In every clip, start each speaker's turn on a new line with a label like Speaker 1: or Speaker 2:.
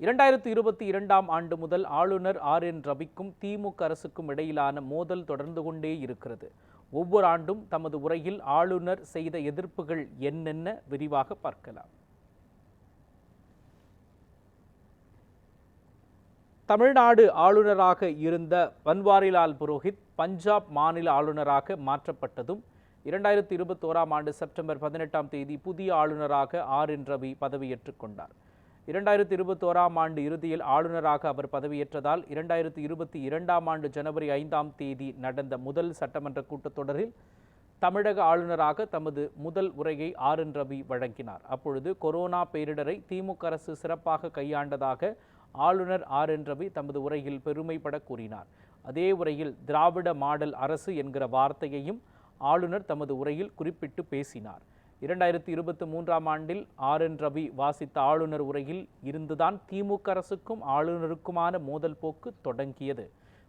Speaker 1: 2022ஆம் ஆண்டு முதல் ஆளுநர் ஆர்.என். ரவிக்கும் திமுக அரசுக்கும் இடையிலான மோதல் தொடர்ந்து கொண்டே இருக்கிறது. ஒவ்வொரு ஆண்டும் தமது உரையில் ஆளுநர் செய்த எதிர்ப்புகள் என்னென்ன விரிவாக பார்க்கலாம். தமிழ்நாடு ஆளுநராக இருந்த பன்வாரிலால் புரோஹித் பஞ்சாப் மாநில ஆளுநராக மாற்றப்பட்டதும் 2021ஆம் ஆண்டு செப்டம்பர் 18ஆம் தேதி புதிய ஆளுநராக ஆர்.என். ரவி பதவியேற்றுக் கொண்டார். 2021ஆம் ஆண்டு இறுதியில் ஆளுநராக அவர் பதவியேற்றதால் 2022ஆம் ஆண்டு ஜனவரி 5ஆம் தேதி நடந்த முதல் சட்டமன்ற கூட்டத்தொடரில் தமிழக ஆளுநராக தமது முதல் உரையை ஆர்.என். ரவி வழங்கினார். அப்பொழுது கொரோனா பேரிடரை திமுக அரசு சிறப்பாக கையாண்டதாக ஆளுநர் ஆர்.என். ரவி தமது உரையில் பெருமைப்பட கூறினார். அதே உரையில் திராவிட மாடல் அரசு என்கிற வார்த்தையையும் ஆளுநர் தமது உரையில் குறிப்பிட்டு பேசினார். 2023ஆம் ஆண்டில் ஆர்.என். ரவி வாசித்த ஆளுநர் உரையில் இருந்துதான் திமுக அரசுக்கும் ஆளுநருக்குமான மோதல் போக்கு தொடங்கியது.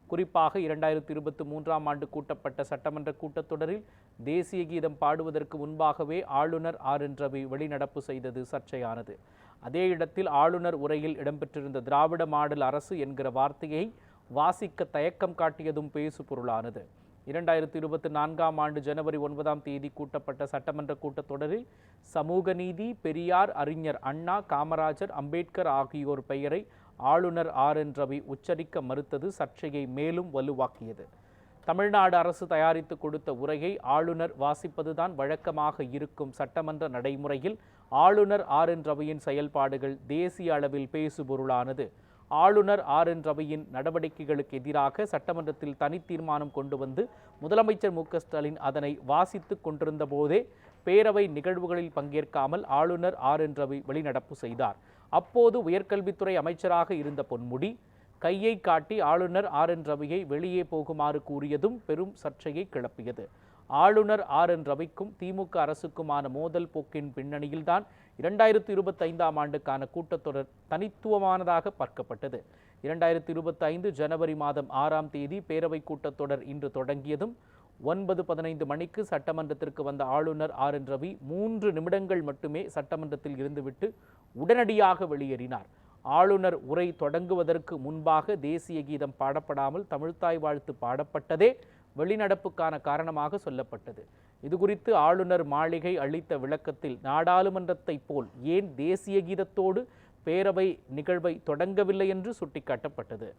Speaker 1: குறிப்பாக 2023ஆம் ஆண்டு கூட்டப்பட்ட சட்டமன்ற கூட்டத்தொடரில் தேசிய கீதம் பாடுவதற்கு முன்பாகவே ஆளுநர் ஆர்.என். ரவி வெளிநடப்பு செய்தது சர்ச்சையானது. அதே இடத்தில் ஆளுநர் உரையில் இடம்பெற்றிருந்த திராவிட மாடல் அரசு என்கிற வார்த்தையை வாசிக்க தயக்கம் காட்டியதும் பேசு பொருளானது. 2024ஆம் ஆண்டு ஜனவரி 9ஆம் தேதி கூட்டப்பட்ட சட்டமன்ற கூட்டத்தொடரில் சமூக நீதி, பெரியார், அறிஞர் அண்ணா, காமராஜர், அம்பேத்கர் ஆகியோர் பெயரை ஆளுநர் ஆர்.என். ரவி உச்சரிக்க மறுத்தது சர்ச்சையை மேலும் வலுவாக்கியது. தமிழ்நாடு அரசு தயாரித்து கொடுத்த உரையை ஆளுநர் வாசிப்பதுதான் வழக்கமாக இருக்கும் சட்டமன்ற நடைமுறையில் ஆளுநர் ஆர்.என். ரவியின் செயல்பாடுகள் தேசிய அளவில் பேசுபொருளானது. ஆளுநர் ஆர்.என். ரவியின் நடவடிக்கைகளுக்கு எதிராக சட்டமன்றத்தில் தனி தீர்மானம் கொண்டு வந்து முதலமைச்சர் மு.க.ஸ்டாலின் அதனை வாசித்து கொண்டிருந்த போதே பேரவை நிகழ்வுகளில் பங்கேற்காமல் ஆளுநர் ஆர்.என். ரவி வெளிநடப்பு செய்தார். அப்போது உயர்கல்வித்துறை அமைச்சராக இருந்த பொன்முடி கையை காட்டி ஆளுநர் ஆர்.என். ரவியை வெளியே போகுமாறு கூறியதும் பெரும் சர்ச்சையை கிளப்பியது. ஆளுநர் ஆர்.என். ரவிக்கும் திமுக அரசுக்குமான மோதல் போக்கின் பின்னணியில்தான் 2025ஆம் ஆண்டுக்கான கூட்டத்தொடர் தனித்துவமானதாக பார்க்கப்பட்டது. 2025 ஜனவரி மாதம் 6ஆம் தேதி பேரவை கூட்டத்தொடர் இன்று தொடங்கியதும் 9:15 மணிக்கு சட்டமன்றத்திற்கு வந்த ஆளுநர் ஆர்.என். ரவி 3 நிமிடங்கள் மட்டுமே சட்டமன்றத்தில் இருந்துவிட்டு உடனடியாக வெளியேறினார். ஆளுநர் உரை தொடங்குவதற்கு முன்பாக தேசிய கீதம் பாடப்படாமல் தமிழ்த்தாய் வாழ்த்து பாடப்பட்டதே வெளிநடப்புக்கான காரணமாக சொல்லப்பட்டது. இதுகுறித்து ஆளுநர் மாளிகை அளித்த விளக்கத்தில் நாடாளுமன்றத்தை போல் ஏன் தேசிய கீதத்தோடு பேரவை நிகழ்வை தொடங்கவில்லை என்று சுட்டிக்காட்டப்பட்டது.